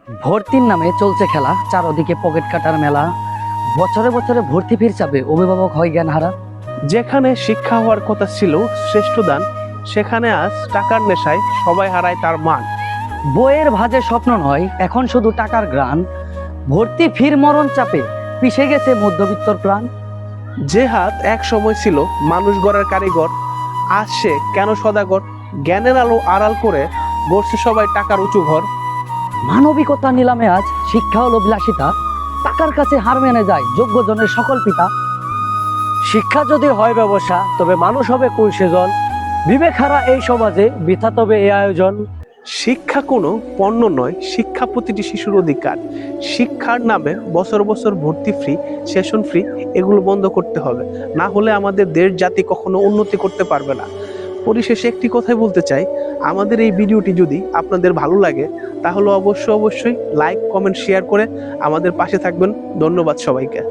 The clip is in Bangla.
ভর্তির নামে চলছে খেলা, চারদিকে পকেট কাটার মেলা। বছরে বছরে ভর্তি ফির চাপে অভিভাবক হয় জ্ঞানহারা। যেখানে শিক্ষা হওয়ার কথা ছিল শ্রেষ্ঠ দান, সেখানে আজ টাকার নেশায় সবাই হারায় তার মান। বইয়ের ভাজে স্বপ্ন নয়, এখন শুধু টাকার গ্রান। ভর্তি ফির মরণ চাপে পিষে গেছে মধ্যবিত্তর প্রাণ। যে হাত এক সময় ছিল মানুষ গড়ার কারিগর, আজ সে কেন সদাগর? জ্ঞানের আলো আড়াল করে বসছে সবাই টাকার উঁচু ঘর। মানবিকতা নিলামে আজ, শিক্ষা হলো বিলাসিতা। টাকার কাছে হার মেনে যায় যোগ্যজনের সকল পিতা। শিক্ষা যদি হয় ব্যবসা, তবে মানুষ হবে কুল সেজন। বিবেক হারা এই সমাজে বৃথা তবে এই আয়োজন। শিক্ষা কোনো পণ্য নয়, শিক্ষা প্রতিটি শিশুর অধিকার। শিক্ষার নামে বছর বছর ভর্তি ফ্রি, সেশন ফ্রি, এগুলো বন্ধ করতে হবে। না হলে আমাদের দেশ জাতি কখনো উন্নতি করতে পারবে না। পরিশেষে একটি কথাই বলতে চাই, আমাদের এই ভিডিওটি যদি আপনাদের ভালো লাগে তাহলে অবশ্যই লাইক, কমেন্ট, শেয়ার করে আমাদের পাশে থাকবেন। ধন্যবাদ সবাইকে।